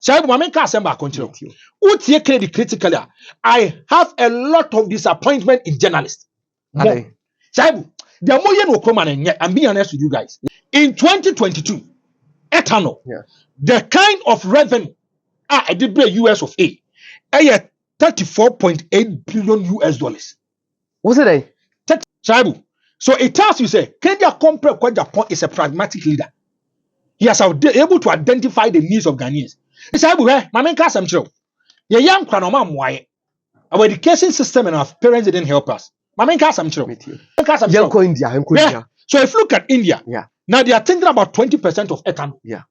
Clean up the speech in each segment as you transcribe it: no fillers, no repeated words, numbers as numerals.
Shaibu, mama can't send back control. What you credit critically? I have a lot of disappointment in journalists. Shaibu, the more you know, come and I'm being honest with you guys. In 2022, ethanol, the kind of revenue I did pay US of A, 34.8 billion US dollars. What's it? Shaibu. So it tells you, say, Kenya Compre Japan is a pragmatic leader. He has able to identify the needs of Ghanaians. Shaibu, my class, I'm sure. Your young cranoma, why? Our education system and our parents didn't help us. My class, I'm sure. India. So if you look at India, now they are thinking about 20% of ethanol. Yeah.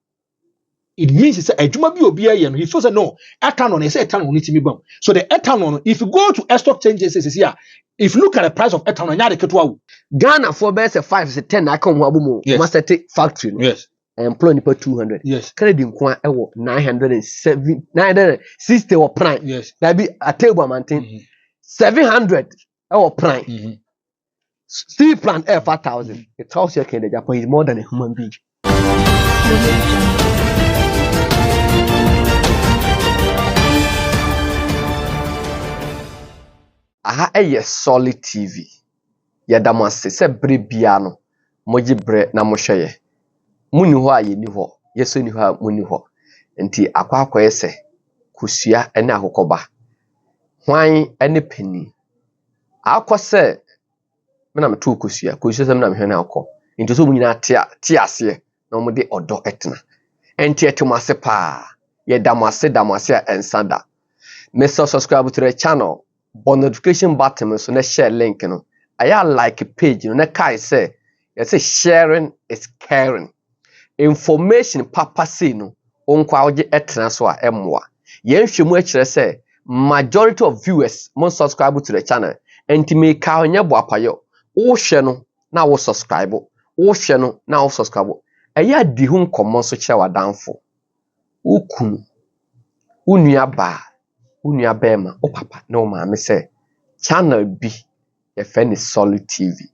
It means it's a Juma B and he feels no ethanol, they say ethanol needs to be bomb. So the ethanol, if you go to stock exchanges, is here. If you look at the price of ethanol, Ghana for best 5 is 10. I come wabumo. Must take factory. Yes. Employ per 200. Yes. Canadian coin 960 or prime. Yes. That be a table maintain 700 or prime. Steel plant 5,000. It tells you Canada Japan is more than a human being. Aha solid TV. Yadamase se bre biano. Moji bre na mohweye. Muni ho aye ni ho. Yeso ni ho muni ho. Nti akwa ese kusua ene akokoba. Hwan ene pani. Akose me na metu kusua. Kusua se me na mehwe na akọ. Nti so munyina ti ase na omde odo etna. Enti etumase pa. Yadamase ensanda. Me subscribe to the channel. But notification button so na share link no. I like a page no na kai say sharing is caring. Information papa say no onkwa oje etena so a emwa. Yen hwemu a kire say majority of viewers mon subscribe to the channel enti me ka onye bo apayo. Wo hwe no na wo subscribe. Wo hwe no na wo subscribe. Aya di hu nkomo so kire wadanfo. Ukunu unua ba unia bema o papa no maame say channel B ye fe Solid TV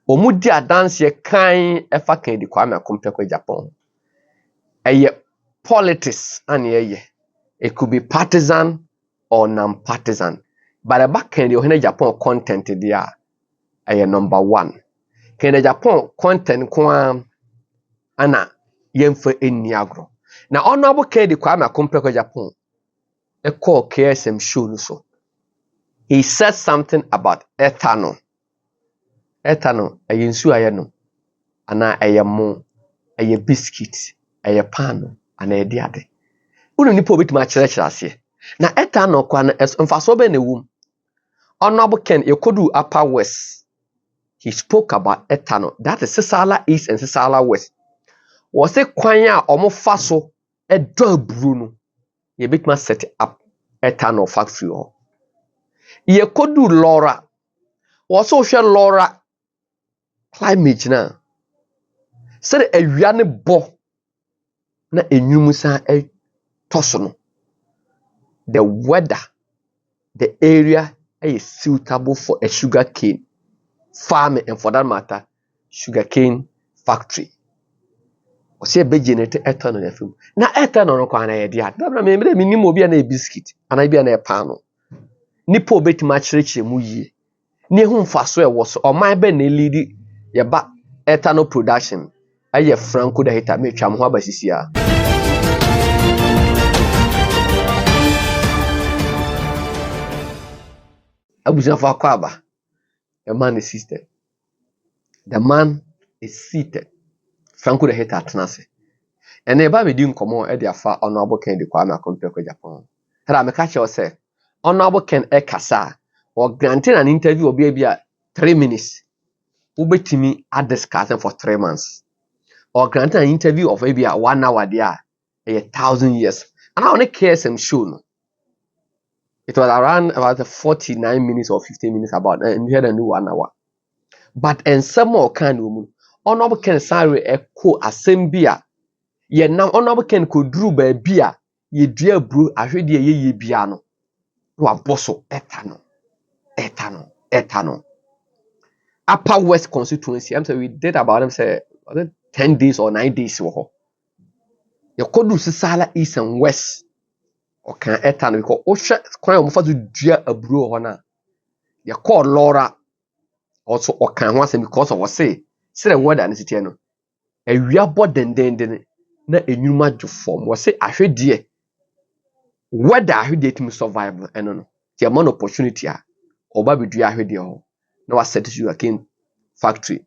omudi adanse ye kan efa kan di Kwame Akompekwa Japan eye politics ane eye it could be partisan or non-partisan but the back end the Japan content there eye number 1 kan the Japan content kwa ana yemfa eni agro na honorable kan di Kwame Akompekwa Japan a call KSM show so. He said something about ethanol. Ethanol, a yinsu ayano, ana ayamo, a biscuit, a pano, and a diade. Unu nipo bit my church last year. Na ethanol kwana as unfasobe ne womb. Honorable Ken Yokodu Upper West. He spoke about ethanol. That is Sisala East and Sisala West. Was it kwanya omo faso a dog Bruno? Ye bit must set up ethanol factory. Ye could do Laura. Was social Laura climate na. Said a yane bo na enyumusa e tosono. The weather, the area is suitable for a sugarcane farming and for that matter, sugarcane factory. Ose be generate ethanol na film. Na ethanol no kwa na ye dia. Dabra me minim obi na biscuit, ana bi na e pano. Nipo betima chirechire mu yie. Ne hu mfaso e wo so oman be na lead ye ba ethanol production. Aye Franko da hita me twa mo abasisi a. Abuja fa kwaba. The man is seated. The man is seated. Franko da hita atnase. Ene eba me di nkomo e de afa honorable Ken di Kwame Akompekwa Japan. Tara me ka che o se honorable Ken Ekasa or granting an interview obi bia 3 minutes. Ubetimi a discussing for 3 months. Or granting an interview of maybe 1 hour there, 1,000 years. And I only care some show. No? It was around about 49 minutes or 50 minutes about and we had a new 1 hour. But in some more kind of honorable Ken Sari echo assembia. Ye now honorable Ken could drew by beer. Ye dear brew, I heard ye piano. Waboso ethanol. Upper West constituency. I'm saying we did about them say 10 days or 9 days. Your code sala east and west. Or can ethanol because Osha quite almost to dear a brew honor. Your called Laura also or can once because of what say a word and it's no. A real body then na a new match form was say I heard dear. Whether I heard it survive and no. The amount of opportunity or baby do I heard you. No, I said to sugarcane factory.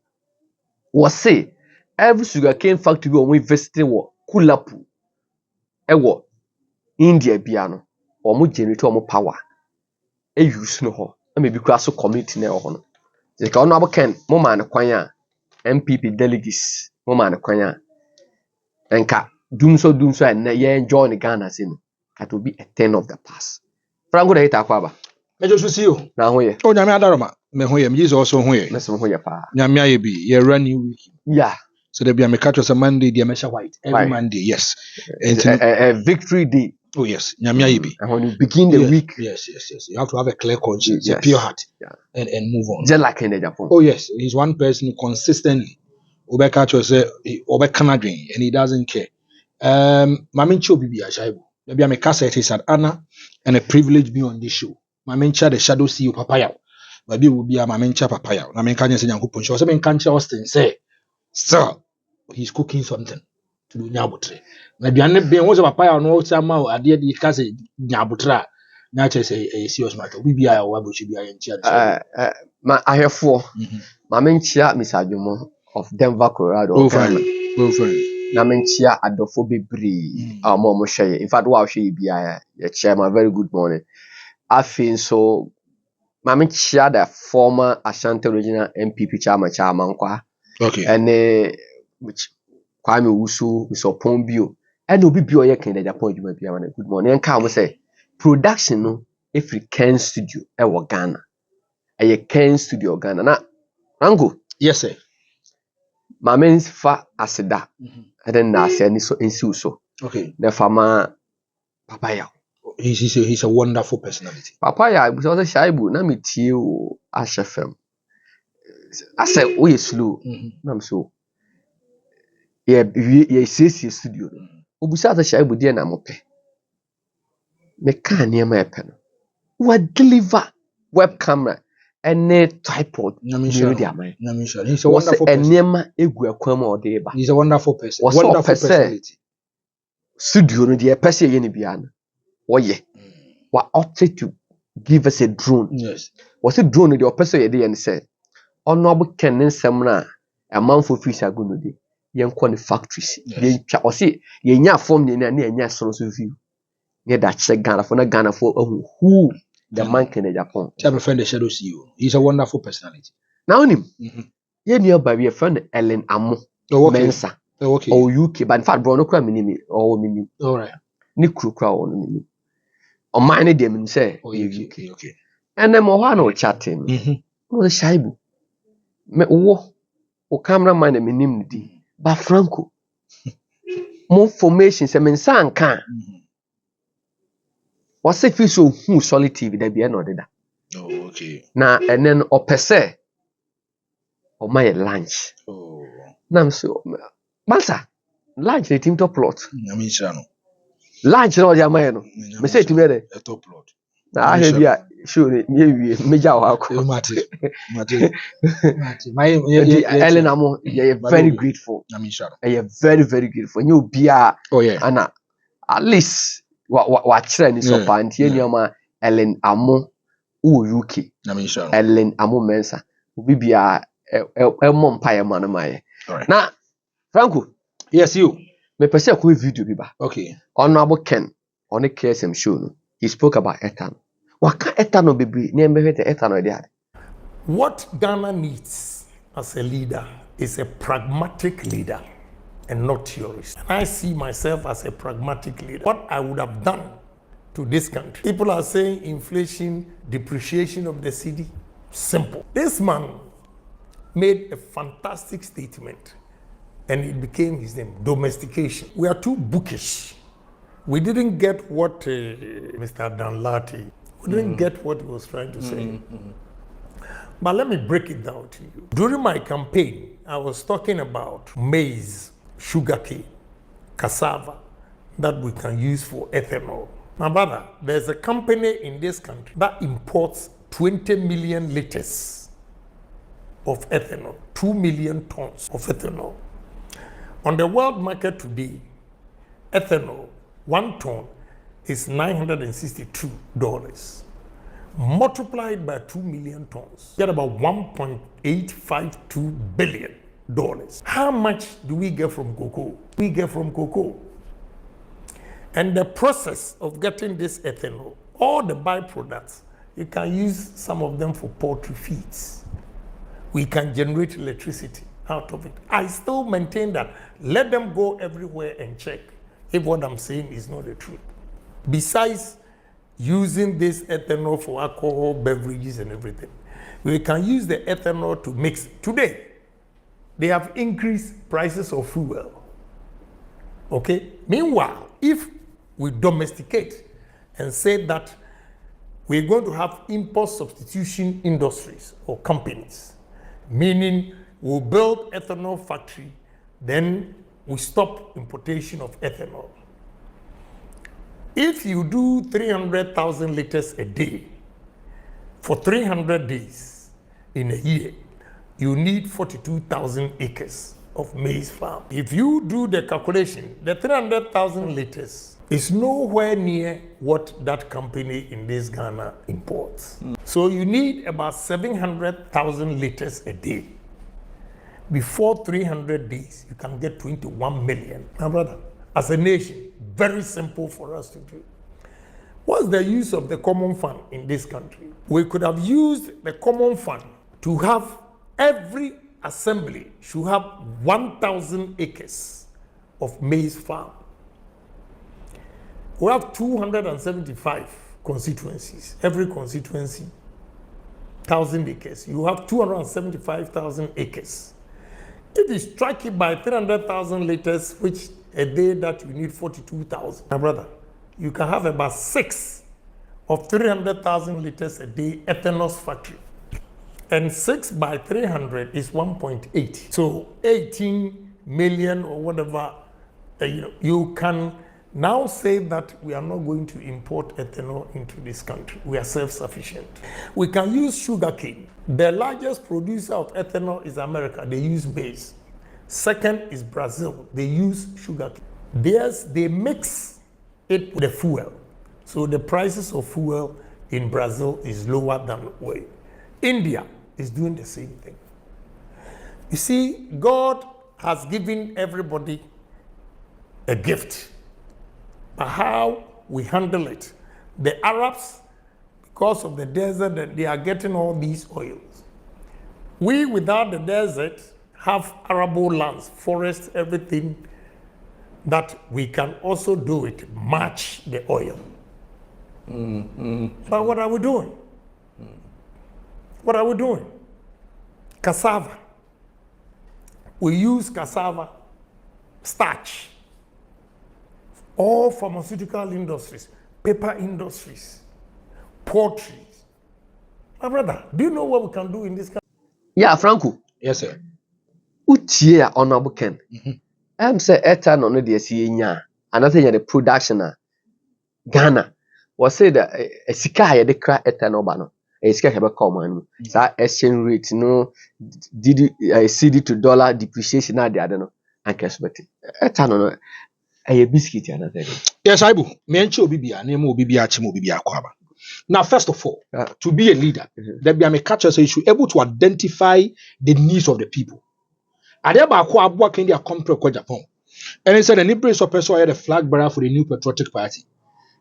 Was say every sugarcane factory when we visited what Kulapu. Ewo India biano or mo generator mo power. Use no ho. I may be cross community na ho no. The honorable Ken, mo man kwanya MPP delegates, mo man kwanya. Enka doom so and ye enjoy the Ghana sin. That will be a 10 of the past. Franco de hita kwaba. Me just see you. Na ho ye. Oh, nyame adaroma. Me ho ye, me is also ho ye. Me so ho ye pa. Nyame aye bi, ye run new week. Yeah. So there be a catch a Monday, the Mesha White. Every Monday, yes. A victory day. Oh yes, nyame aye bi. And when you begin the week. Yes. You have to have a clear conscience, a pure heart. Yeah. And move on. Just like in Japan. Oh yes, he's one person who consistently catch us and he doesn't care. Mamincho bibi ashaibu. Maybe I'm a cassette is an honor and a privilege be on this show. Mamincha the shadow CEO papaya. Maybe will be a mamincha papaya. Na men kanya say nyankopon show. So men kancha Austin say, sir, he's cooking something to do nyabutre. Na biane be won say papaya no sama ade di ka say nyabutra. Na che say serious matter. Bibi a wa bochi bi a ntia. Ma ahefo. Mamincha misadwomo of Denver, Colorado. Oh fine. Na menchia adofo bebre mo hweye. In fact, wa hweye bia ya chairman, very good morning. Afin so ma menchia the former Ashanti Regional MPP chairman kwa. Okay. And which Kwame Wusu so Pombio. And obi bi oye kan Japan djuma bia man. Good morning. And ka mo say production no African studio e wo Ghana. E Ken studio Ghana. Na Rango. Yes sir. Mamen's fa asida. And then na say ni so ensi so. Okay. The farmer papaya. He's a wonderful personality. Papaya because the shaibu na metie o ashfm. I say we slow. Na so. Ye studio. Obusa the shaibu dia na mope. Me ka niam e pe no. We deliver web camera any tripod. He's a wonderful person. He's a wonderful person. Wonderful personality. Studio no dey person ye ni bia no. Woye. Wa opted to give us a drone. Yes. Was a drone the person ye dey and say honorable ken nsem na a man for fish ago dey. Yen kwa ni factories. Yen twa o say ye nya form ni na nya so view. Ye da check Ghana for who the man can Japan. Tell my friend the shadow CEO. He's a wonderful personality. Now him. Ye nearby your friend Ellen Amo. Mensa. Okay. Or UK, but in fact, Bruno Cram minimi or minimum. All right. Nick Crow on minimum. Or mine them say, okay. And then Mohano chatting. No, the Shaibu. Me o cameraman and minim di. But Franco. More formation, semen san can. What's if you so who solid TV that be another? Oh, okay. Now and then or per se or my lunch. Oh, now so Mansa lunch the team top plot. Lunch no the man. Me say to me a top plot. Now I have ya sure me major wako. Ellen Amo, you're very grateful. You're very, very grateful. You be a Anna at least what trend is so fine. Here Ellen Amo UK. Ellen Amo Mensa. We be a mumpire man of my. Now, Franco. Yes, you. Me person a video biba. Okay. Honorable Ken on the KSM show. He spoke about ethanol. What can ethanol be? Name be ethanol there. What Ghana needs as a leader is a pragmatic leader and not theorist. And I see myself as a pragmatic leader. What I would have done to this country. People are saying inflation, depreciation of the cedi. Simple. This man made a fantastic statement and it became his name, domestication. We are too bookish. We didn't get what Mr. Danlati, we didn't get what he was trying to say. But let me break it down to you. During my campaign, I was talking about maize, sugarcane, cassava, that we can use for ethanol. My brother, there's a company in this country that imports 20 million liters of ethanol, 2 million tons of ethanol. On the world market today, ethanol, 1 ton is $962. Multiplied by 2 million tons, get about $1.852 billion. How much do we get from cocoa? We get from cocoa. And the process of getting this ethanol, all the byproducts, you can use some of them for poultry feeds. We can generate electricity out of it. I still maintain that. Let them go everywhere and check if what I'm saying is not the truth. Besides using this ethanol for alcohol, beverages, and everything, we can use the ethanol to mix. Today, they have increased prices of fuel. Okay? Meanwhile, if we domesticate and say that we're going to have import substitution industries or companies, meaning we'll build ethanol factory, then we stop importation of ethanol. If you do 300,000 liters a day for 300 days in a year, you need 42,000 acres of maize farm. If you do the calculation, the 300,000 liters is nowhere near what that company in this Ghana imports. So you need about 700,000 liters a day. Before 300 days, you can get 21 million. My brother, as a nation, very simple for us to do. What's the use of the common fund in this country? We could have used the common fund to have every assembly should have 1,000 acres of maize farm. We have 275 constituencies. Every constituency, 1,000 acres. You have 275,000 acres. If you strike it by 300,000 liters, which a day that you need 42,000, my brother, you can have about 6 of 300,000 liters a day ethanol factory. And 6 by 300 is 1.8. So 18 million or whatever, you can now say that we are not going to import ethanol into this country. We are self-sufficient. We can use sugarcane. The largest producer of ethanol is America. They use maize. Second is Brazil. They use sugarcane. They mix it with the fuel. So the prices of fuel in Brazil is lower than oil. India is doing the same thing. You see, God has given everybody a gift. But how we handle it, the Arabs, because of the desert, they are getting all these oils. We, without the desert, have arable lands, forests, everything that we can also do it, match the oil. But what are we doing? What are we doing? Cassava. We use cassava, starch. All pharmaceutical industries, paper industries, poultry. My brother, do you know what we can do in this country? Yeah, Franco. Yes, sir. Uchiye honorable Ken. Say ethanol no dey see nya. Another the production Ghana was say that a sika ye de kra ethanol ba no. E sika hebe come anu. Sa exchange rate no CD to dollar depreciation na dey no. Anke subeti. Ethanol no a biscuit another. Yes, I do. Mention Obibia, name Obibia, Chimobibia Kwaba. Now, first of all, to be a leader, there be a catcher so you should be able to identify the needs of the people. And thereby, working their company Japan. And he said, an embrace of person had a flag bearer for the new patriotic party.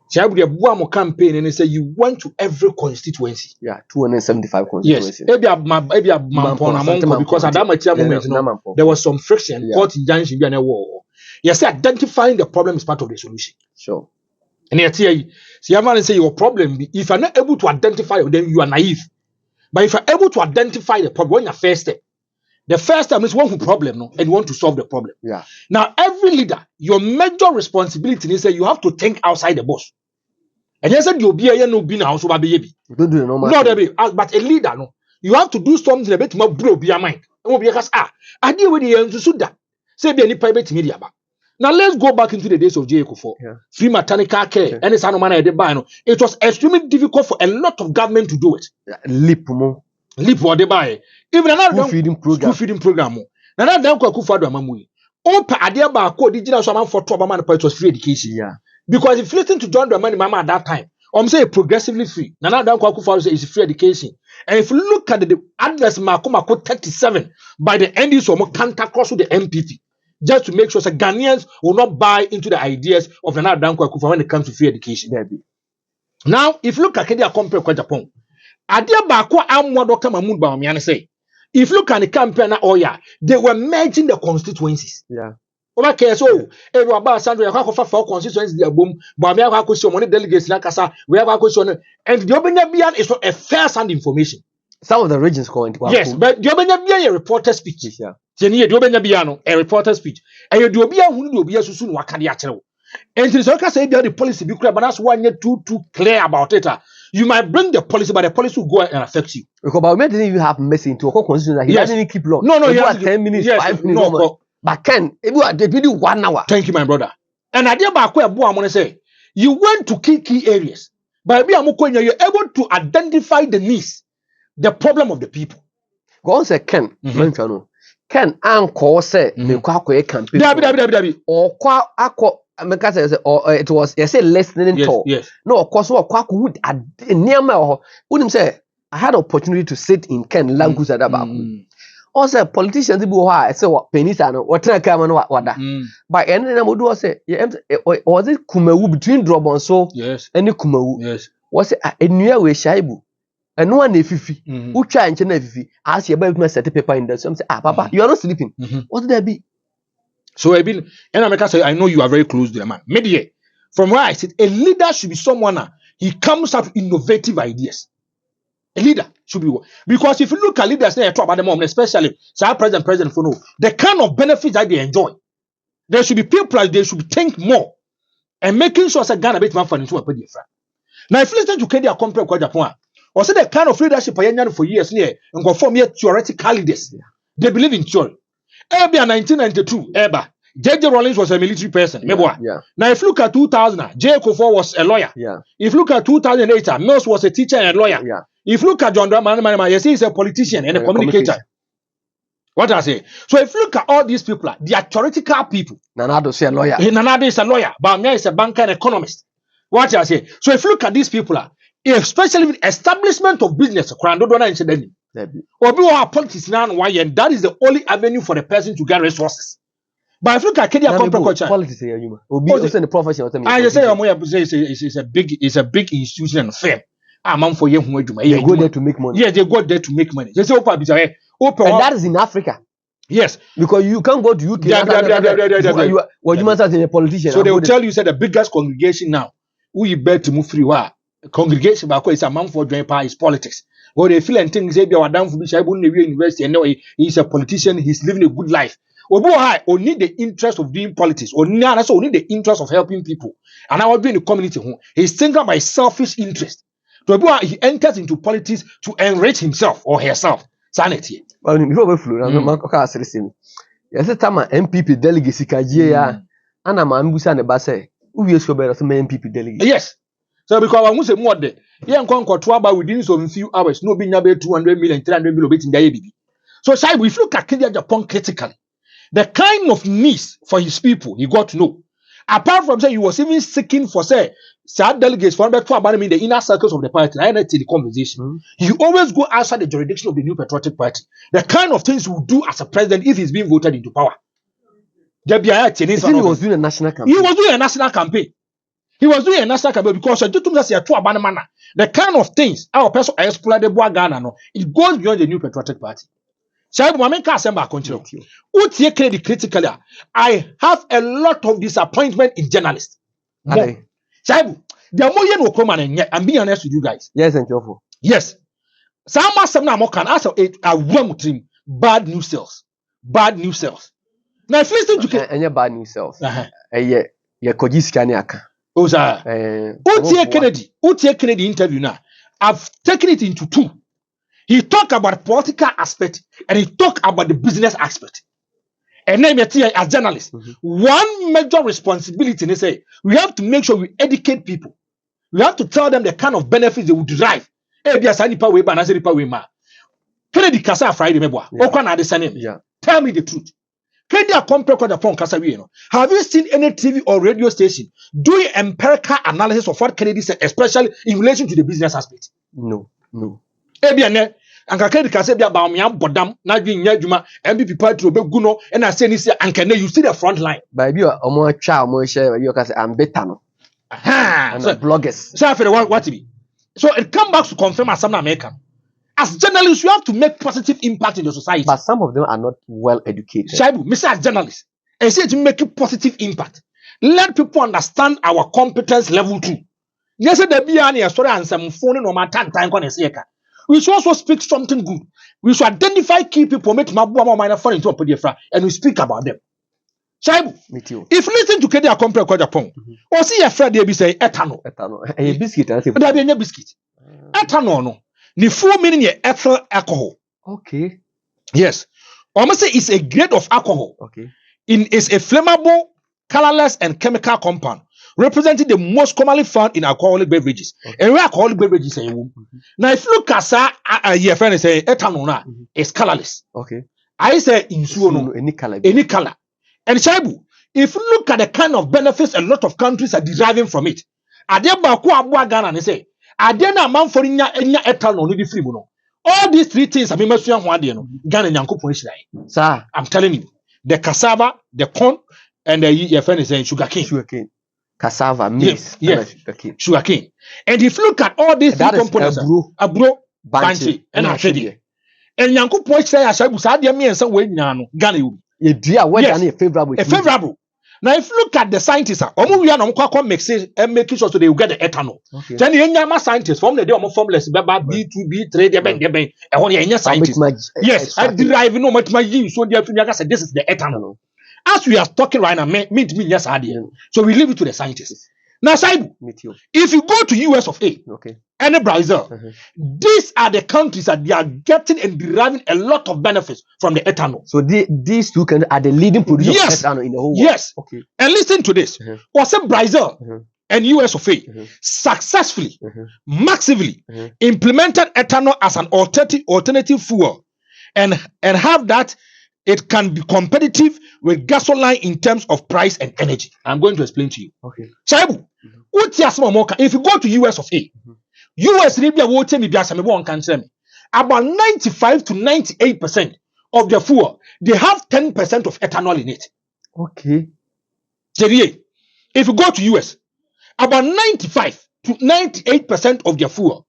So I would have one more campaign and he said, you went to every constituency. Yeah, 275 constituencies. Yes, maybe a Mampon, because at that moment, there was some friction, court injunction, be a war. Yes, identifying the problem is part of the solution. Sure. And yet, see, you have to say your problem. If you're not able to identify it, then you are naive. But if you're able to identify the problem, when your first step, the first step is one who problem, no, and you want to solve the problem. Yeah. Now, every leader, your major responsibility is that you have to think outside the box. And yes, you'll be a no be now, so baby. Don't do it no matter. Not a bit, but a leader, no. You have to do something a bit more blow be your mind. And will be because I deal with the end to that. Say be any private media. Now let's go back into the days of J. Kufuor. Free maternity care, and it's it was extremely difficult for a lot of government to do it. Leap what they buy. Even another school feeding program. Now that Kufuor Mamui. Opa adia ba ko digital so man for 2 man it was free education. Yeah. Because if you listen to John Dramani Mama at that time, say progressively free. Now that Kufuor say it's free education. And if you look at the address Mako 37 by the NDs or Kanta cross with the MPP, just to make sure that Ghanaians will not buy into the ideas of Nana Dankwa Kufuor when it comes to free education. Now, if you look at Kenya compare kwa Japan, adia ba ko amwa Dr. Mahmoud Bawumia say, if you look at the campaign, they were merging the constituencies. Yeah. Okay, so every about Sandra, you have for constituencies, they are boom, but we have a question, money delegates like Kasa, we have a question, and the Obenyabian is not a fair sound information. Some of the regions going to yes, but the Obenyabian a reporter speech. Yeah. Teni the Obenyabiano a reporter speech. And you do be a who do be a soon wakadiachero. And the Soka say the policy be clear, but that's one year too clear about it. You might bring the policy, but the policy will go and affect you. Because Bawumia didn't even have message to a constitution that he doesn't keep long. No, he has 10 minutes, yes, 5 minutes. No, but Ken, they do 1 hour. Thank you, my brother. And I did back where I'm going to say, you went to key areas. But you're able to identify the needs, the problem of the people. Go on, say Ken. Ken, uncle say, me kwa campaign. Or kwa it was listening talk. Yes. No, of course, what kwa would near my wouldn't say I had opportunity to sit in Ken language at about. Also, politicians who are say what pennies and what come and what that. But any number do say, was it Kumewu between Drobon so and Kumewu? Yes. Was it a new way Shaibu? And no one fifi who try and fifi ask you about my set paper in the some say, Papa, you are not sleeping. What did there be? So I've been and America say, I know you are very close to the man. Maybe from where I sit, a leader should be someone he comes up with innovative ideas. A leader should be, because if you look at leaders they talk about the moment, especially say president for no, the kind of benefits that they enjoy, there should be people they should think more and making sure that Ghana bit man for into a pretty friend. Now if you listen to Kenya compare kwa Japan, or say the kind of leadership for years near and conform here theoretical leaders, they believe in theory. Maybe in 1992, J.J. Rawlings was a military person. Yeah. Now, if you look at 2000, J. Kufuor was a lawyer. Yeah. If you look at 2008, Mills was a teacher and a lawyer. Yeah. If you look at John Dramani, you see he's a politician and a communicator. What I say? So if you look at all these people, they are theoretical people. Nanado is a lawyer. Nanado is a lawyer. Bawumia is a banker and economist. What I say? So if you look at these people, especially with establishment of business, or politics now, and that is the only avenue for the person to get resources. But if you look at Kenya culture, politics here, you the profession. I say it's a big institution and firm. Man for you, they go there to make money. Yeah, they go there to make money. They say, open, and that is in Africa. Yes, because you can't go to UK. You must have a politician. So they will tell you, say the biggest congregation now, who you bet to move free. Congregation is a man for joint power is politics. Or they feel and think say they are down for university and he's a politician, he's living a good life. Or need the interest of doing politics, or need the interest of helping people. And I will be in the community. He's thinking by selfish interest. He enters into politics to enrich himself or herself. Sanity. Well, before we flow, yes, the time MPP delegacy kajiya, and I'm ambusa ne base. Who is so better than MPP delegate? Yes. So because I want to say more there. Yeah, I'm within some few hours. No being able 200 million, 300 million in the ABB. So, if you look at Kenya Japan critically, the kind of needs for his people, he got to know. Apart from saying he was even seeking for sad delegates for about in the inner circles of the party. I had the conversation. He always go outside the jurisdiction of the New Patriotic Party. The kind of things he would do as a president if he's being voted into power. He was doing a national campaign. He was doing a national campaign. Because the kind of things our person exploit the Ghana, it goes beyond the New Patriotic Party. So critically, I have a lot of disappointment in journalists. There are more I'm being honest with you guys. Yes, and careful. Yes. Some can ask a bad news sales. Bad news sales. Now, if you listen to any bad news sales, yeah, Kojis Kennedy interview now. I've taken it into two. He talked about political aspect and he talked about the business aspect. And then as journalists, one major responsibility is say we have to make sure we educate people. We have to tell them the kind of benefits they will derive. Kennedy Kasa Friday meboa. Okwa na same. Tell me the truth. Kennedy compare the phone Kasa we no. Have you seen any TV or radio station doing empirical analysis of what Kennedy said, especially in relation to the business aspect? No. Ebia ne anka Kennedy Kasa bia ba me bodam na dwi nya adwuma MPP party obegu no e na say ni say anka ne you see the front line. Ba bi omo twa omo share you can say I'm better no. So bloggers. So after what be? So it come back to confirm as some American. As journalists, you have to make positive impact in the society. But some of them are not well educated. Shaibu, Mr. As journalists, and say to make a positive impact. Let people understand our competence level too. Yes, there be any story and some phone no matter time on a we should also speak something good. We should identify key people, make my minor phone into a PDF, and we speak about them. Shaibu, if listen to Kedi compare Japan, or see a friend they be say ethanol. A biscuit, there be a biscuit. Ethanol no. Ni 4 meaning ethyl alcohol. Okay. Yes. Almost say it's a grade of alcohol. Okay. It's a flammable, colorless, and chemical compound representing the most commonly found in alcoholic beverages. And where alcoholic beverages say now, if you look at your friend say ethanol is colorless. Okay. I say in any color. Any color. And Shaibu, if you look at the kind of benefits a lot of countries are deriving from it, Ghana and say. Adena man for nya ethanol no di free no. All these three things I mean mesu ho ade no. Ghana nyankopon hyirai. Sir, I'm telling you. The cassava, the corn, and the your friend is saying sugarcane. Cassava, maize, sugarcane. And if you look at all these three components, abro, banchi, and ashedi. And nyankopon hyirai ashabu sa de me ensa we nyina no. Ghana you. Ye dua we Ghana favorable. A favorable. Now, if you look at the scientists, making sure so they will get the ethanol. Then the scientists from the day of formless B2, B3, and scientists. Yes, I derive no much my use. So this is the ethanol. As we are talking right now, meet me yes, so we leave it to the scientists. Now, if you go to US of A, and Brazil, these are the countries that they are getting and deriving a lot of benefits from the ethanol. So these two countries are the leading producers of ethanol in the whole world. Yes. Okay. And listen to this. Was Brazil and US of A successfully, massively implemented ethanol as an alternative fuel and have that it can be competitive with gasoline in terms of price and energy. I'm going to explain to you. Okay. Shaibu, if you go to US of A, US about 95 to 98% of the fuel, they have 10% of ethanol in it. Okay. If you go to US, about 95 to 98% of their fuel,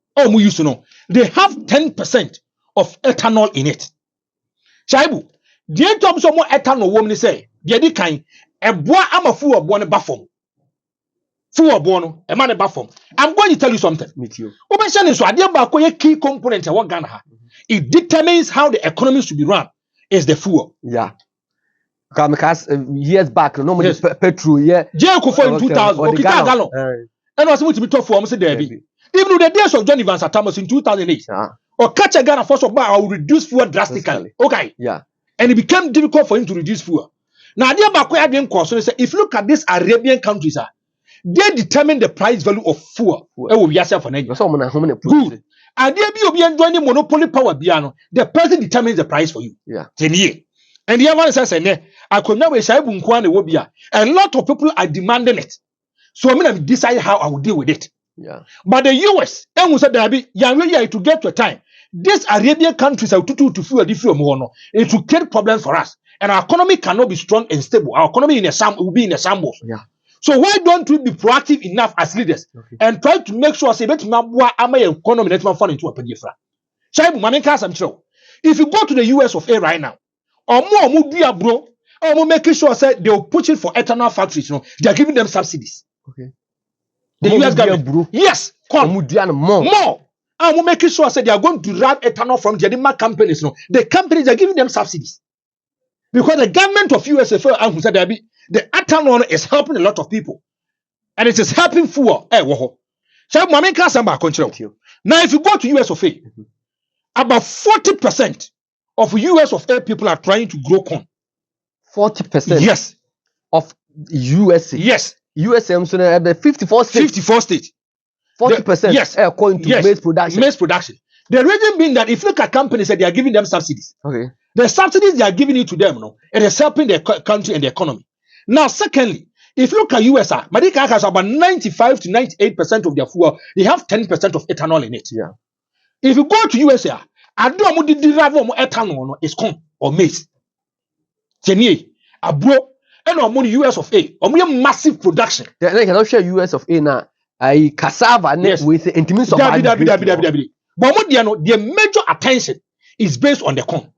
they have 10% of ethanol in it. Shaibu, the terms of more ethanol woman say, the kind, a boy am a fool of one bafom. Fool of one, a man a bafom. I'm going to tell you something. Meet you. Operation is a key component of what Ghana. It determines how the economy should be run. Is the fuel. Yeah. Because years back, normally petrol, yeah. Jericho for in 2000, okay, gallon. And was going to be tough for almost a day. Even the days of John Evans at Thomas in 2008. Or catch a Ghana first of all, I will reduce fuel drastically. Okay. Yeah. And it became difficult for him to reduce fuel. Now, if you look at these Arabian countries, they determine the price value of fuel. Good. And there be joining monopoly power piano. The person determines the price for you. Yeah. 10 years. And the other one says, I could never say a lot of people are demanding it. So I'm going to decide how I will deal with it. Yeah. But the US, to get to a time. These Arabian countries are to fuel the fuel more. It will create problems for us. And our economy cannot be strong and stable. Our economy will be in a shambles. Yeah. So why don't we be proactive enough as leaders and try to make sure economy that fall into a pedifra? If you go to the US of A right now, or more making sure they will push it for ethanol factories, they are giving them subsidies. Okay. The US government. Yes, more. I'm making sure they are going to grab ethanol from the companies. The companies are giving them subsidies. Because the government of USFL, the ethanol is helping a lot of people. And it is helping fuel. So, now if you go to US of A, about 40% of US of A people are trying to grow corn. 40%. Yes. Of USA. Yes. USA so the 54 states. 54 states. 40%. Yes. According to maize production. Maize production. The reason being that if you look at companies that they are giving them subsidies. Okay. The subsidies they are giving it to them, no, it is helping the country and the economy. Now, secondly, if you look at USA, Madika has about 95 to 98% of their fuel. They have 10% of ethanol in it. Yeah. If you go to USA, I don't want to derive ethanol is corn or maize. Jenny, abro, and on US of A, or massive production. Then I cannot share US of A now. I cassava with intimacy of but their major attention is based on the corn.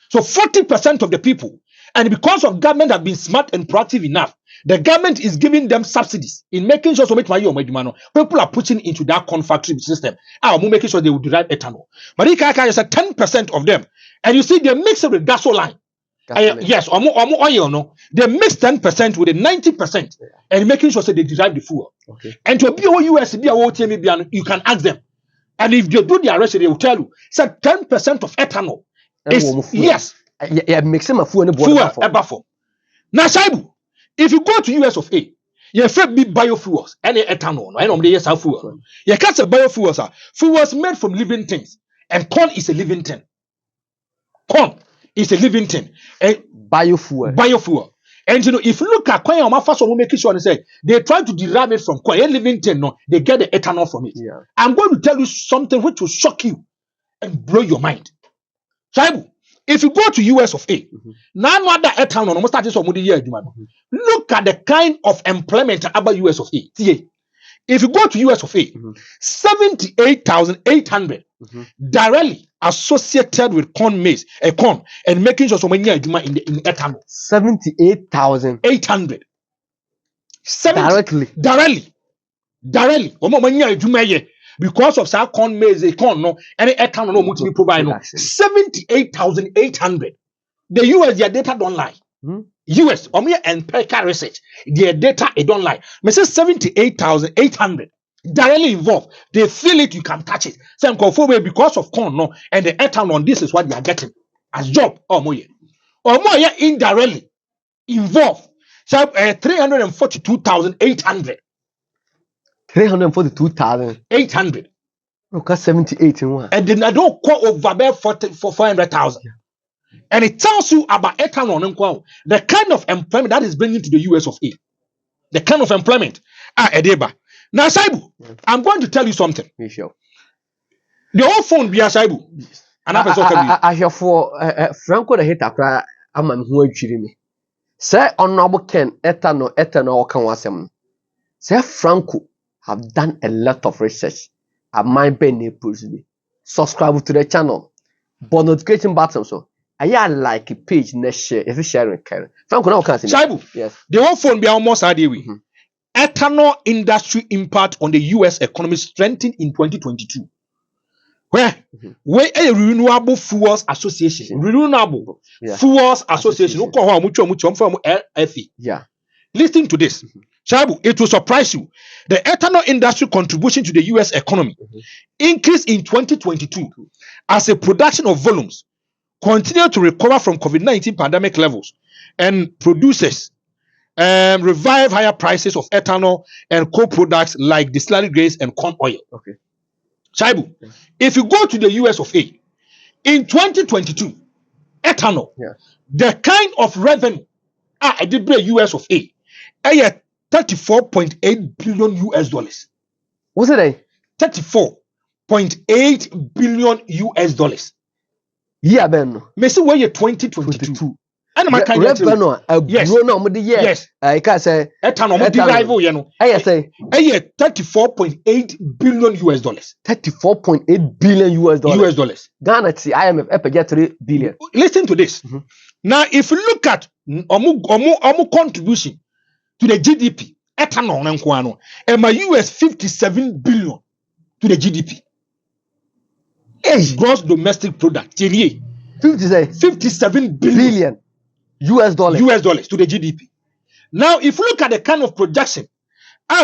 So 40% of the people, and because of government have been smart and proactive enough, the government is giving them subsidies in making sure people are putting into that corn factory system. Making sure they will derive ethanol. But is a 10% of them, and you see they mix it with gasoline. Yes, oil, no. They mix 10% with the 90%, and making sure they derive the fuel. Okay. And to be US, you can ask them, and if they do the arrest, they will tell you. So 10% of ethanol is yes. Mixing my fuel ever for. Now, Shaibu, if you go to US of A, you have big biofuels, any ethanol, and on the yes fuel. You can't say biofuels are fuels made from living things, and corn is a living thing. Corn is a living thing. Biofuel. And you know, if you look at corn, my first one make sure say they try to derive it from corn, a living thing. No, they get the ethanol from it. Yeah. I'm going to tell you something which will shock you and blow your mind. Shaibu, if you go to US of A, none other ethanol, almost starting some year. Look at the kind of employment about US of A. If you go to US of A, 78,800 directly associated with corn maize, corn, and making sure some in ethanol. 78,800 directly. Because of that corn maize, corn no, any ethanol no multi provide no. 78,800. The US their data don't lie. US empirical research, their data it don't lie. Me say 78,800 directly involved. They feel it, you can touch it. Same because of corn no, and the ethanol, this is what they are getting as job. Or more indirectly involved. So 342,800. 342,800. Okay, 78 in one. And then I don't quote over there for 400,000. And it tells you about ethanol, the kind of employment that is bringing to the US of A. The kind of employment. Edeba. Now, Saibu, I'm going to tell you something. Sure. The whole phone be a Saibu. And I hear for Franco the hit akra amam hu adwiri me. Say honorable Ken ethanol kan wasem. Say Franco have done a lot of research. At my penny me. Subscribe to the channel. But notification button so. I like a page next share if you share it. Franco now can see. Shaibu. Yes. The whole phone be almost a day we. Ethanol industry impact on the US economy strengthened in 2022. Where a renewable fuels association, fuels association. Yeah. Listen to this. Shaibu, it will surprise you. The ethanol industry contribution to the US economy increased in 2022 as a production of volumes continue to recover from COVID-19 pandemic levels and producers revive higher prices of ethanol and co-products like distillery grades and corn oil. Okay. Shaibu, if you go to the US of A, in 2022, ethanol, the kind of revenue I did bring US of A, $34.8 billion US dollars. What's it? $34.8 billion US dollars. Yeah, Ben. Messi, where you 2022. And my kind of yes. Yes. I can say ethanol derival, you know. I say $34.8 billion US dollars. $34.8 billion US dollars. Ghana IMF get 3 billion. Listen to this. Now, if you look at omu contribution to the GDP, ethanol nkwano, and my US 57 billion to the GDP. Gross domestic product. 57 billion US dollars to the GDP. Now, if you look at the kind of projection,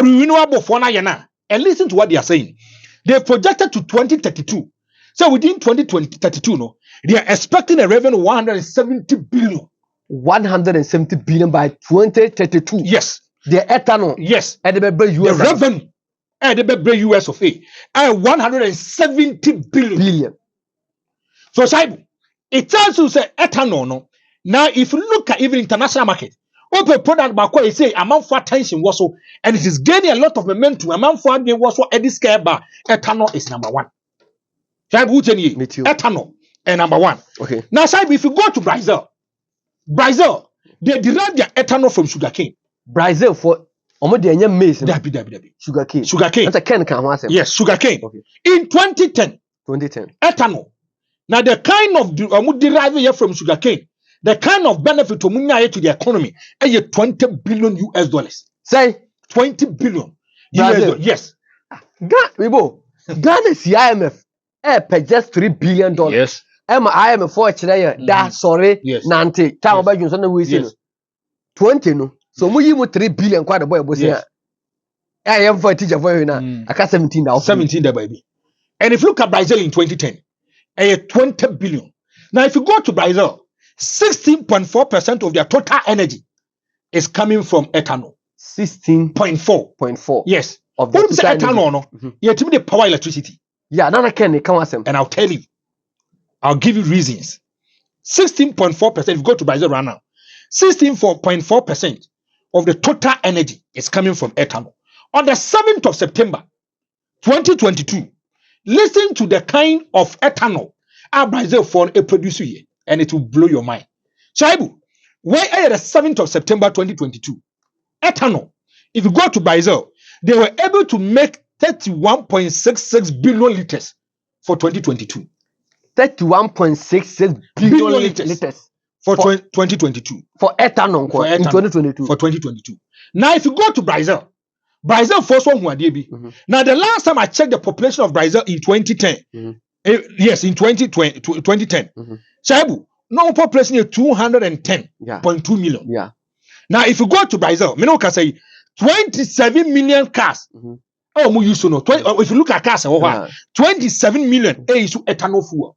renewable for and listen to what they are saying. They projected to 2032. So within 2032, no, they are expecting a revenue of 170 billion 170 billion by 2032. Yes. The ethanol. Yes. And the revenue. And the US of A. And 170 billion. So, Shaibu, it tells you say ethanol. No. Now, if you look at even international market, open product back where you say amount for attention was so, and it is gaining a lot of momentum. Amount for again was what Eddie scare bar. Ethanol is number one. Shaibu, ethanol and number one. Okay. Now, Shaibu, if you go to Brazil, they derive their ethanol from sugarcane. Brazil for maize. Sugarcane. That's a can yes, sugarcane. Okay. In 2010, ethanol. Now the kind of deriving here from sugarcane, the kind of benefit to the economy, is 20 billion US dollars. Say 20 billion US dollars. Yes. Ghana's IMF pay just $3 billion. Yes. IMF for today. That's sorry. Yes. Nante. Time about you. So we say 20 no. So we give 3 billion. Quite a boy. Yes. I am for a teacher for you now. I got 17 now. 17 there, baby. And if you look at Brazil in 2010, 20 billion. Now, if you go to Brazil, 16.4% of their total energy is coming from ethanol. 16.4. Yes. Of the ethanol, no? You have to be the power electricity. Yeah, none can come with them. And I'll tell you, I'll give you reasons. 16.4%, if you go to Brazil right now, 16.4% of the total energy is coming from ethanol. On the 7th of September, 2022, listen to the kind of ethanol our Brazil for a producer here, and it will blow your mind. Shaibu, where are the 7th of September 2022? Ethanol, if you go to Brazil, they were able to make 31.66 billion liters for 2022. 31.66 billion liters for 2022. For ethanol in 2022. For 2022. Now, if you go to Brazil first one who are DB. Now, the last time I checked the population of Brazil in 2010, yes, in 2010, Shaibu, normal population is 210.2 million. Yeah. Now, if you go to Brazil, I can say 27 million cars. Oh, more used to know. If you look at cars, 27 million is ethanol fuel.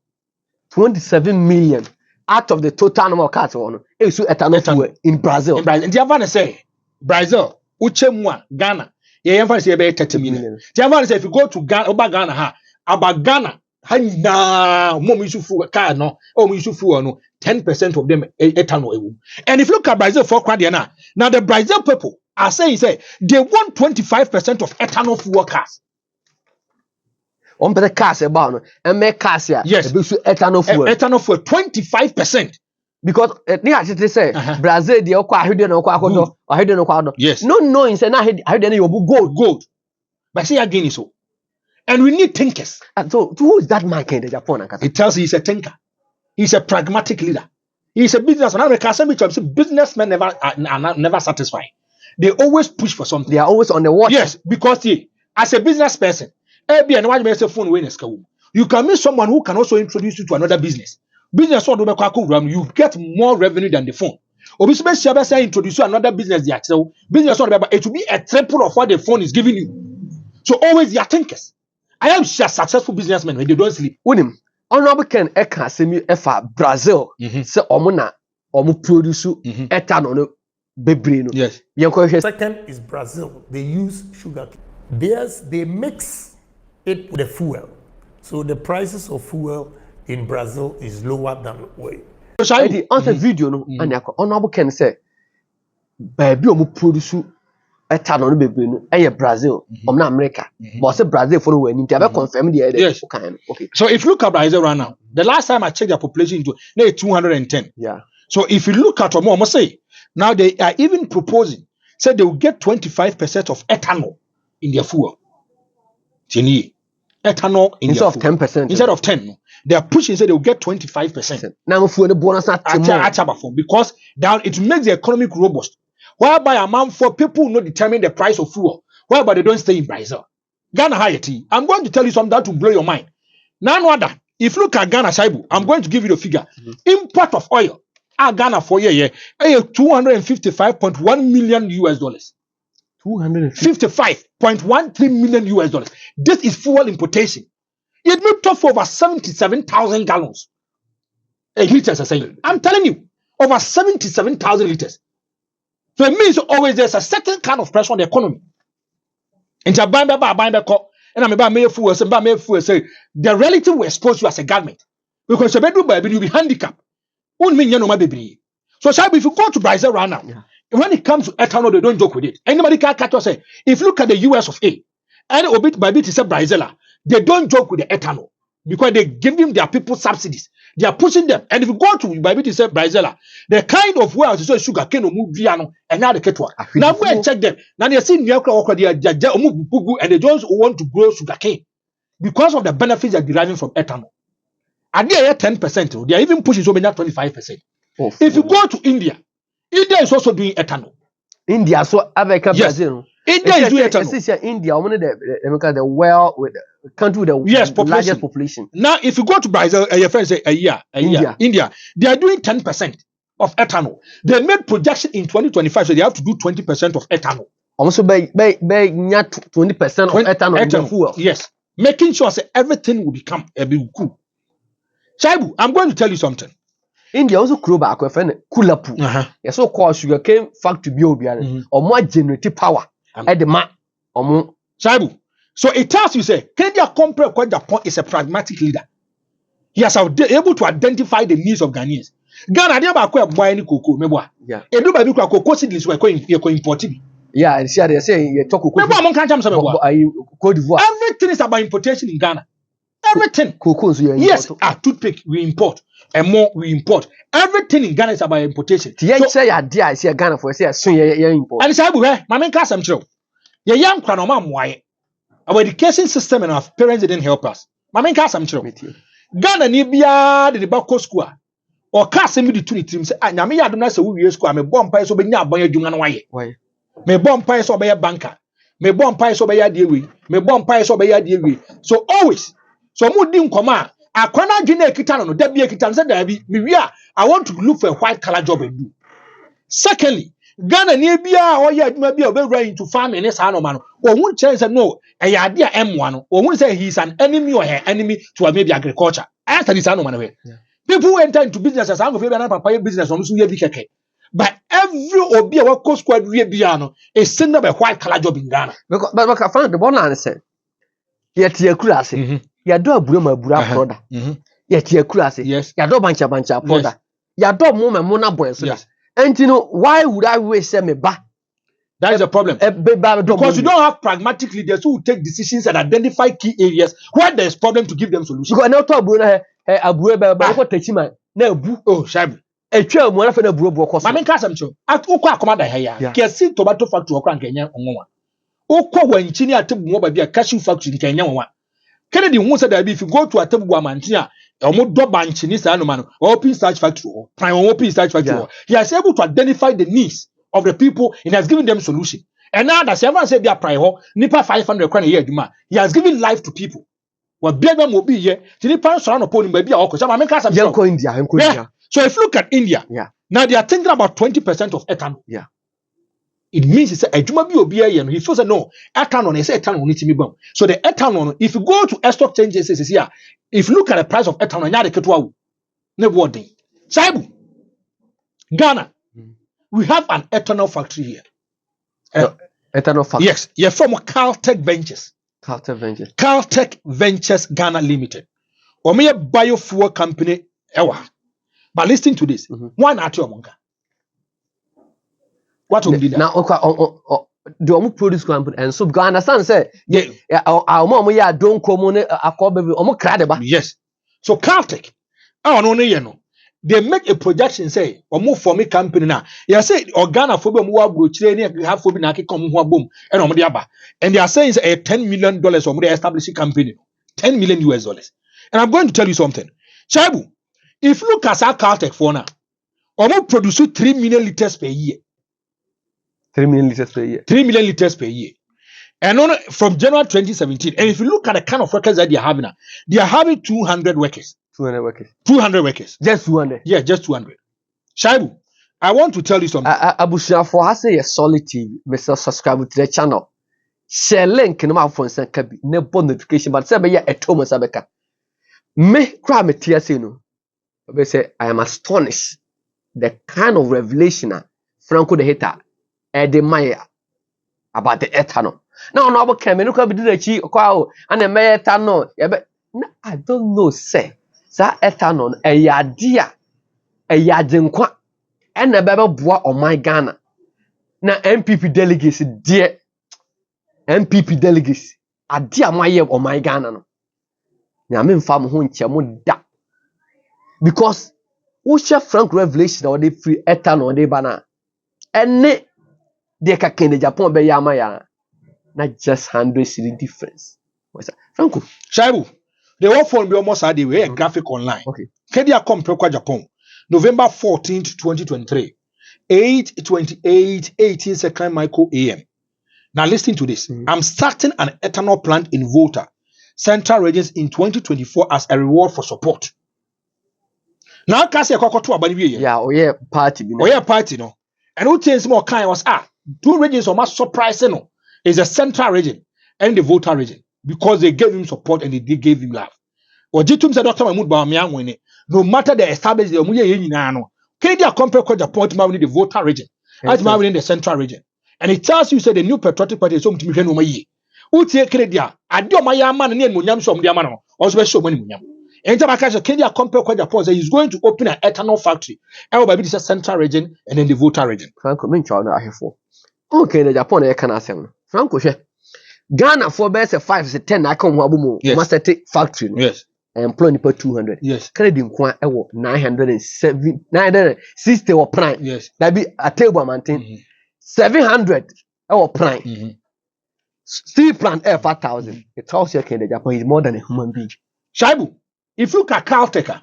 27 million out of the total number of cars is ethanol fuel in Brazil. And the other say Brazil, Uchemwa, Ghana, you have say about 30 million. The other say if you go to Ghana, about Ghana, more fuel car no, or fuel no, 10% of them ethanol. And if you look at Brazil for Quadiana, now the Brazil people are saying they want 25% of ethanol fuel cars. On better cars about and make cars yes, ethanol fuel. Ethanol fuel 25%. Because they say Brazil the yes, no knowing say now gold. But see again is so. And we need thinkers. So who is that man in Japan? It tells you he's a thinker. He's a pragmatic leader. He's a businessman. Businessmen never satisfied. They always push for something. They are always on the watch. Yes, because as a business person, you can meet someone who can also introduce you to another business. Business you get more revenue than the phone. Introduce you to another business. Business it will be a triple of what the phone is giving you. So always you are thinkers. I am sure successful businessmen when they don't sleep. Unim, honorable Ken Eka semi efa Brazil se omuna omu produce ethanol bebrino. Yes. Second is Brazil. They use sugar. Theirs, they mix it with the fuel. So the prices of fuel in Brazil is lower than oil. So on the video no honorable Ken say baby omu produce ethanol bebrino Brazil omna America. But say Brazil for we need to confirm the yes. Okay. So if you look at Brazil right now, the last time I checked their population into 210. Yeah. So if you look at what say now they are even proposing say they will get 25% of ethanol in their fuel. Ethanol in instead of 10%. Instead of 10, they are pushing say they will get 25%. Now fuel the bonus because down it makes the economic robust. Whereby amount for people will not determine the price of fuel. Whereby they don't stay in Brazil. Ghana Hayati, I'm going to tell you something that will blow your mind. Now, other, if you look at Ghana Shaibu, I'm going to give you the figure. Import of oil, Ghana for year, 255.1 million US dollars. 255.13 million US dollars. This is fuel importation. It moved up for over 77,000 gallons. Liters are saying. I'm telling you. over 77,000 liters. So it means always there's a certain kind of pressure on the economy. And the relative we're exposed to as a government. Because you'll be handicapped. So if you go to Brazil right now, when it comes to ethanol, they don't joke with it. Anybody can catch us say, if you look at the US of A, and Obit by bit is a Brazil, they don't joke with the ethanol because they give them their people subsidies. They are pushing them. And if you go to by bit is a Brazil, the kind of wells is sugar cane or move and now the ketwa. Now go and check them. Now they see New York and they just want to grow sugar cane because of the benefits they're deriving from ethanol. And they are 10%. They are even pushing so many 25%. If you go to India is also doing ethanol. India, so America, Brazil. India is doing ethanol. India, one of the country with the largest population. Now, if you go to Brazil, your friends say India, they are doing 10% of ethanol. They made projection in 2025, so they have to do 20% of ethanol. Also, by 20% of ethanol in the fuel. Yes, making sure that everything will become a big coup. Shaibu, I'm going to tell you something. India also grew back with a Kulapu. Yes, so called sugar cane factory Biobian or more generative power at the map or more. Shaibu. So it tells you, say, Kenya Compre Japan is a pragmatic leader. He has able to identify the needs of Ghanaians. Ghana, they are quite buying cocoa, meboa. Yeah. And do by cocoa seedlings were importing. Yeah, they say you talk everything is about importation in Ghana. Everything. Cocoa, yes, toothpick we import. And more we import. Everything in Ghana is about importation. Say I see Ghana for say soon import. And say my main case am show. The young kranoma why our education system and our parents didn't help us. My main case am show. Ghana ni bia the back school or cast me the 2 teams say nyame ya adom na say we school me bomb pie so be nya abon adwuma no waye. Me bomb pie so be banker. Me bomb pie so be ade we. Me bomb pie so be ade we. So always so mu di nkoma akwana dwene ekita no da bia ekita say da bi me wi I want to look for a white collar job and do. Secondly, Ghana ni bia o ye adwuma bia o be run into farming ne sa no ma no o hu chance no e ya ade a M1 no o hu say he is an enemy or her enemy to maybe agriculture. After this no ma no people enter into business as am go na papa business on so ye bi keke. But every obi a work squad we bia no is send up a white collar job in Ghana. But I found the one answer. Yet ye kurase. Ya do abura mabura product. Yet ye kurase. Yes. Ya do bancha product. Ya do mo na boy so. And you know why would I waste me ba? That is the problem. Because you don't have pragmatic leaders who will take decisions and identify key areas where there is problem to give them solutions. Because now to abura abura ba ko techima na bu. Oh, Shaibu. Etwa mo na fa na abura bo koso. Ma men ka sam cho. Ukwa akomada ha ya. Kesi tomato factory okra nkenya onwa. Ukwa wanchi ni atebu mo ba bia cashew factory nkenya onwa. Kennedy who said that if you go to a table mantia, or do bank in this animal, or open search factory, or prime open search factory, he has able to identify the needs of the people and has given them solution. And now that everyone said they are prime, nipa 500 a year, he has given life to people. What baby will be here, the nipa surround upon him, baby, or some India. So if you look at India, now they are thinking about 20% of ethanol. Yeah. It means it's a juma bi obi aye. He feels that no ethanol. He said ethanol need to be bomb. So the ethanol, if you go to stock changes, here, if you look at the price of ethanol, nya de ketwa ne boarding. Saibu, Ghana, we have an ethanol factory here. Ethanol factory. Yes, you're from Caltech Ventures. Caltech Ventures Ghana Limited. Or me a biofuel company. But listen to this. One at your monka. What will be that? Now, do you produce company and so go understand say our mom ya don't come on a cobble or credible. Yes. So Caltech, they make a projection say or move for me company now. You say Ghana for them who have for me come boom and they are saying a $10 million or more establishing company, $10 million US. And I'm going to tell you something. Shaibu, if you look at our Caltech for now, or more produce 3 million liters per year. 3 million liters per year. 3 million liters per year. And from January 2017, and if you look at the kind of workers that they are having 200 workers. 200 workers. 200 workers. Just 200. Yeah, just 200. Shaibu, I want to tell you something. Abushia for has a solid TV. Mr. Subscribe to the channel. Share link in my phone and can be no notification, but say a Thomas Abeka. Me cry me tears, you know. Say I am astonished the kind of revelation Franco the hater Maya about the ethanol. Now, no came and look at the chi and the may ethanol. I don't know, say that ethanol a yadia a yadenkwa and a baby boy on my Ghana. Now, MPP delegates, dear MPP delegates, a dear my year on my Ghana. Now, I'm in farm home, da because who share frank revelation or they free ethanol they banner and they can Japan be yamaya. Not just 100 cedi difference. What's that? Franco. Shaibu, the one phone be almost had a graphic online. Okay. Kedia come Prokwa Japan, November 14th, 2023, 8:28, 18 second micro AM. Now listen to this. I'm starting an ethanol plant in Volta, Central Regions in 2024 as a reward for support. Now kasi akokoto abani yeah, oh yeah, party. Oh yeah, party no. And who change more kind was two regions are much surprising no. Is the Central region and the Volta region because they gave him support and they gave him love. Or Jitum said Dr. Mahmoud Bawumia when no matter the established the Omuye Yinano, Canada compare the point in the Volta region, as married in the Central region. And it tells you said the new patriotic party is home to me no maye. Uti Canada, I do my man and Munyam from Diamano, or special money Munyam. And Tabaka Canada compare the point he's going to open an ethanol factory. Everybody is a Central region and then the Volta region. Franco Mincho I have for. Okay, the Japan I can ask him. Franco, Ghana for best 5 to 10. I come wabumo. Must take factory. Yes. Employ per 200. Yes. Credit in 960 or prime. Yes. That be a table maintain. 700 or prime. Steel plant 5,000. It tells you the Japan is more than a human being. Shaibu, if you look at Caltecha,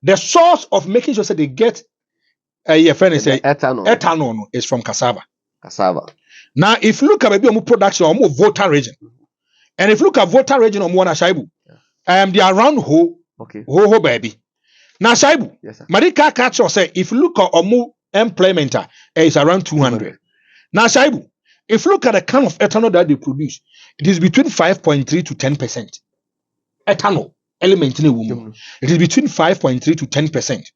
the source of making sure that they get ethanol is from cassava. Now, if you look at maybe production or more Volta region, and if you look at Volta region or more Shaibu, they are around ho baby. Now Shaibu, yes, Marika Kacho say if you look at more employment, it's around 200. Now Shaibu, if you look at the kind of ethanol that they produce, it is between 5.3 to 10%. Ethanol element in a woman, it is between 5.3 to 10%.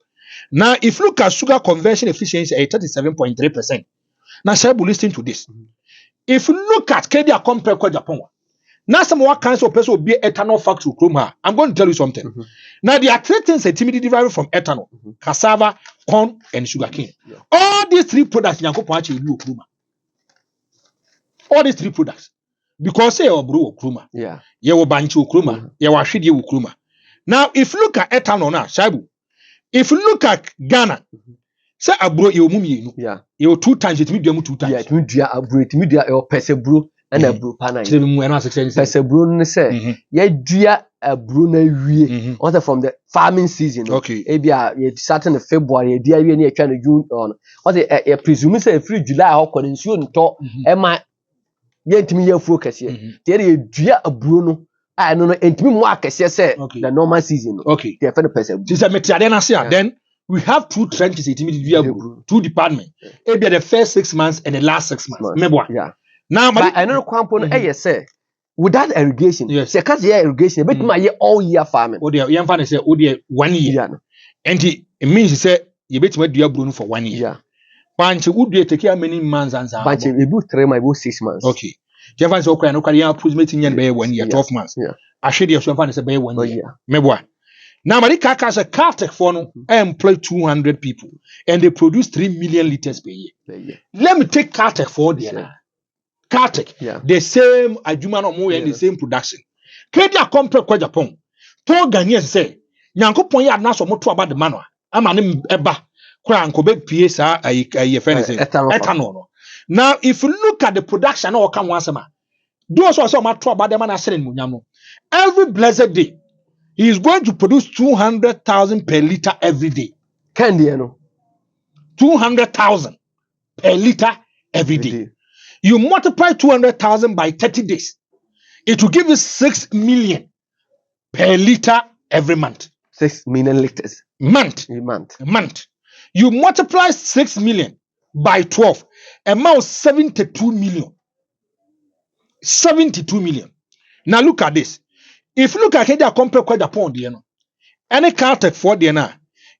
Now, if you look at sugar conversion efficiency, at 37.3%. Now, Shaibu, listen to this. If you look at Kenya compare with Japan, now some what kinds of person will be ethanol factory Kroma. I'm going to tell you something. Now, there are three things that timidity derived from ethanol: cassava, corn, and sugarcane. Yeah. All these three products, all these three products, because say your brew Kroma, yeah, your banchi Kroma, your washidi Kroma. Now, if you look at ethanol now, Shaibu, if you look at Ghana. Say abro you mumi yeah you 2 times it medium 2 times yeah it media abro it media your persebro and abro pana say me na say persebro ne say ya dua abro na wie also from the farming season okay e bia you starting in February e dia wie na e twa na June on also e presume say free July ho ko nsuo nto e ma ye ntimi ye fuo kese tie e dua abro no I no ntimi mo akese say the normal season okay dey fe no persebro this is metiade na say then we have 2 trenches, 2 departments. Maybe the first 6 months and the last 6 months. Yeah. Now, but I know component. Say without irrigation. Yes. Say cause irrigation, but my year all year farming. Oh, dear, young farmer say, oh dear, 1 year. Yeah. And it means he said you bet me do Bruno for 1 year. Yeah. Bunch would be take care many months and bunch we do 3 my 6 months. Okay. Jeff and so okay, no career approximately 1 year, 12 months. Yeah. I should have someone say 1 year. Yeah. Now, Marika has a Caltech for no, I employ 200 people and they produce 3 million liters per year. Let me take Caltech for the Caltech, the same Ajuma no more and the same production. Kedia compare kwa Japan. To Ghanaians say, Nyanko Ponya Naso Moto about the manual. I'm an eba. Kranko big PSA ethanol. Now, if you look at the production or come once a man, those also matter about the man I said in Munyamo. Every blessed day. He is going to produce 200,000 per liter every day. Candy, you know. 200,000 per liter every day. You multiply 200,000 by 30 days. It will give you 6 million per liter every month. 6 million liters. Month. You multiply 6 million by 12. Amount 72 million. 72 million. Now look at this. If you look at Kenya compare quite upon the any Caltech for the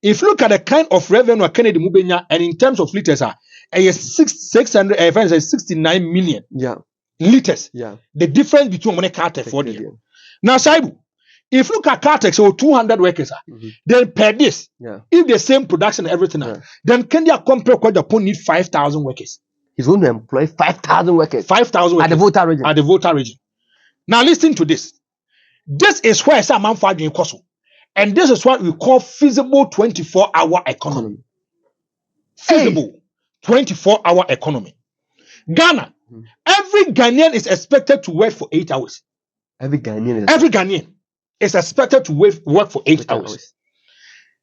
If you look at the kind of revenue Kennedy Mubenya, and in terms of liters, 69 million liters. Yeah. The difference between money Cartex for them. Now, Saibu, if you look at Cartex, so 200 workers, then per this, if the same production and everything, then Kenya compare quite Japan need 5,000 workers. He's going to employ 5,000 workers. 5,000 workers at the Volta region. At the Volta region. Now, listen to this. This is where some man find in Koso. And this is what we call feasible 24-hour economy. Feasible 24-hour economy. Ghana, every Ghanaian is expected to work for 8 hours. Every Ghanaian is expected to work for 8 hours.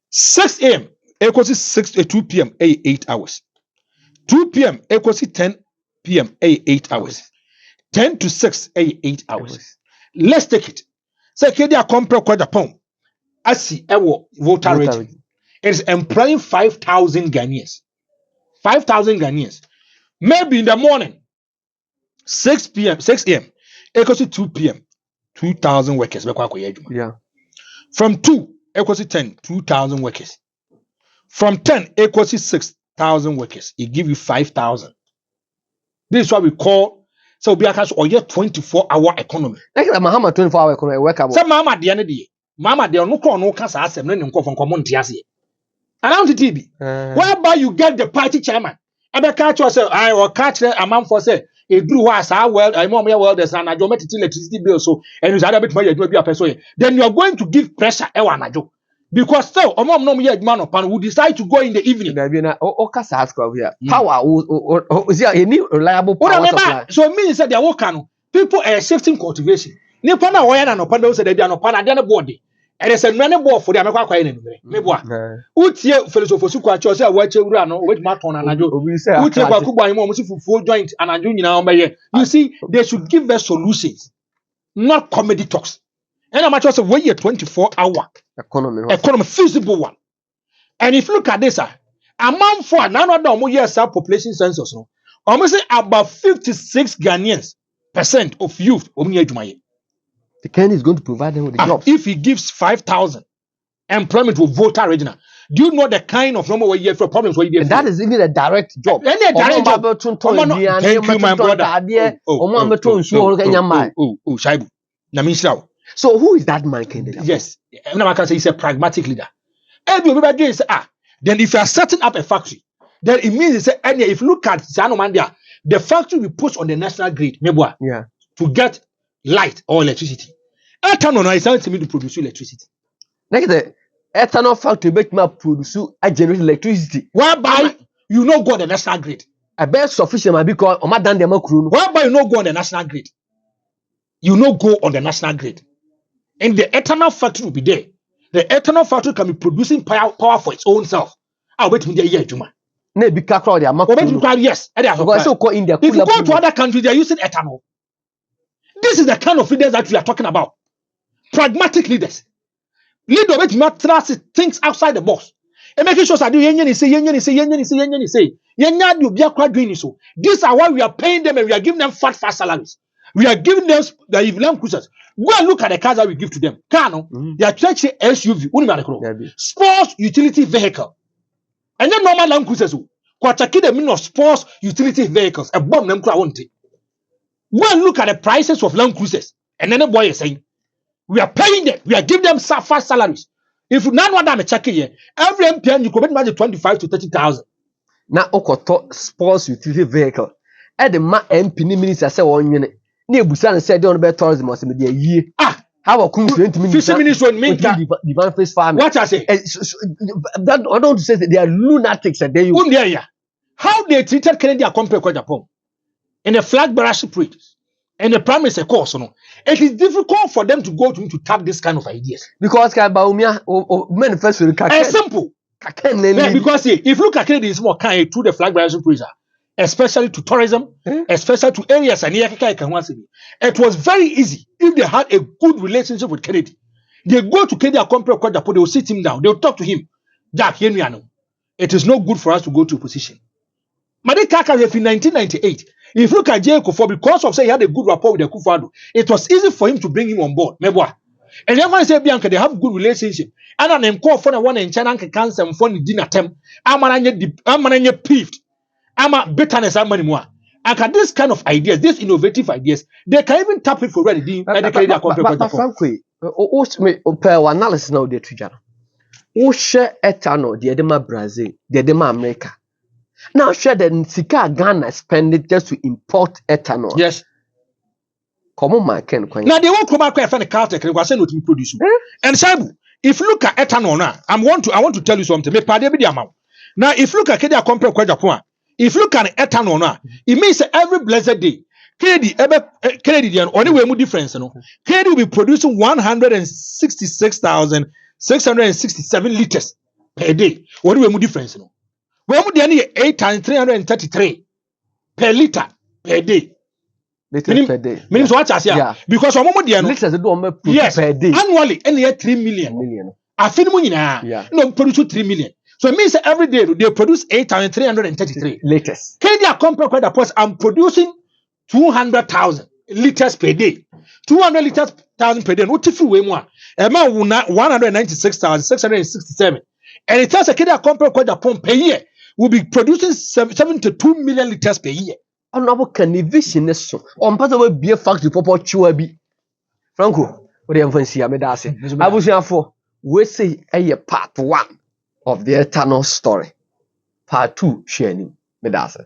6 a.m. equals 2 p.m. 8 hours. 2 p.m. equals 10 p.m. 8 hours. 10 to 6 8 hours. Let's take it. So, Kedia compare quite Japan. I see Volta region. It is employing 5,000 Ghanaians. 5,000 Ghanaians. Maybe in the morning, 6 a.m. equals 2 p.m. 2,000 workers. Yeah. From 2 equals 10, 2,000 workers. From 10 equals 6,000 workers. It gives you 5,000. This is what we call so be a 24-hour economy. Like a Mahama 24-hour economy workable. Some Mama the end of the day. Mama they are no cancer assembly and from commontiasi. Around the TV. Whereby you get the party chairman. And the catch was I will catch a man for say a drew was our world, I'm more well there's an ajometic electricity bill so and you other bit more you be a person. Then you are going to give pressure Ewanajo. Because still, mom no yet man upon who decide to go in the evening. Power is there any reliable power supply? So it means that they are working. People are shifting cultivation. Nipa na waya na no panda say they are no panda dey body. And there's a many board for the America kwa ene me. Meboa. Utie philosophy kwa cho say awache wura no wait ma ton anajo. Utie kwa kugba imo musi fufuo joint anajo nyina omeye. You see, they should give us solutions, not comedy talks. And I'm just say we 24-hour economy feasible one. And if you look at this, a man for none of them years population census, no, almost about 56 Ghanaians % of youth. The Kenya is going to provide them with the jobs. If he gives 5,000 employment with Volta regional, do you know the kind of normal way for problems where you get? That is even a direct job. Any direct job. Thank you, my brother. Shaibu. So who is that man? Yes, I can say he's a pragmatic leader. Then if you are setting up a factory, then it means if you look at Sanomandia, the factory we put on the national grid, to get light or electricity. Ethanol is something to me to produce electricity. Like the ethanol factory make me produce a generate electricity. Whereby you no go on the national grid. I bet sufficient because whereby you no go on the national grid. You no go on the national grid. And the ethanol factory will be there. The ethanol factory can be producing power for its own self. I'll wait until the year, Juma. Yes. If you go to other countries, they are using ethanol. This is the kind of leaders that we are talking about. Pragmatic leaders. Leader which matters things outside the box. And making sure that these are why we are paying them and we are giving them fast salaries. We are giving them the Land Cruisers. Go and look at the cars that we give to them. Kano, they are church SUV, sports utility vehicle. And then normal Land Cruisers. Kwachaki the meaning of sports utility vehicles. A bomb them want it. Go and look at the prices of Land Cruisers. And then the boy is saying, we are paying them. We are giving them fast salaries. If you none one check here, every MPN you commit money 25 to 30,000. Now, Okoto sports utility vehicle. At the MP minister say 1 minute. Near Busan said, don't bet tourism or some year. How about 20 minutes? 50 minutes when me the face farm. What I say? That I don't say that they are lunatics and they how they treated Canada compared to Japan in the flag bearership rate and the prime minister course. No, it is difficult for them to go to tap this kind of ideas because manifesto simple. Because if you look at Canada, it's more kind through the flag bearership rate. Especially to tourism, especially to areas and it was very easy if they had a good relationship with Kennedy. They go to Kennedy compare Japan, they will sit him down, they will talk to him. Jack, it is not good for us to go to opposition. Madekaka in 1998, if you look at J. Kufuor, because of say he had a good rapport with the Kufuor, it was easy for him to bring him on board. And then when I say Bianca, they have good relationship. And an encore for one in China cancer and for dinner tem. I'm an peeved. I'm a bitterness. I'm anymore. And this kind of ideas, these innovative ideas, they can even tap it for ready. But frankly, per analysis now the trigger. Who share ethanol, the edema Brazil, the edema America. Now share the Sika Ghana spend it just to import ethanol. Yes. Come on, my Ken. Now they won't come back and find a car tech and was saying to produce. And Sabu, if you look at ethanol now, I want to tell you something. Now, if you look at Kedia compare Japan, if you look at ethanol now, it means that every blessed day, Kennedy, only way more difference, you know. Kennedy will be producing 166,667 liters per day. What way more difference, you know. We are only 8,333 per liter per day. Liters per day. Means what I say? Yeah. Because we are liters yes, per day. Annually, any 3 million. I feel money now. Yeah. No, produce 3 million. So it means that every day they produce 8,333 liters. Kenya compare quite a post. I'm producing 200,000 liters per day. 200 liters per day. What if you weigh more? About 196,667. And it tells a Kenya compare quite a pump per year will be producing 72 million liters per year. On can vision so on part of beer factory pop chuabi. Franco, what do you see? I was here for we say a part 1 of the eternal story. Part 2 sharing Medasa.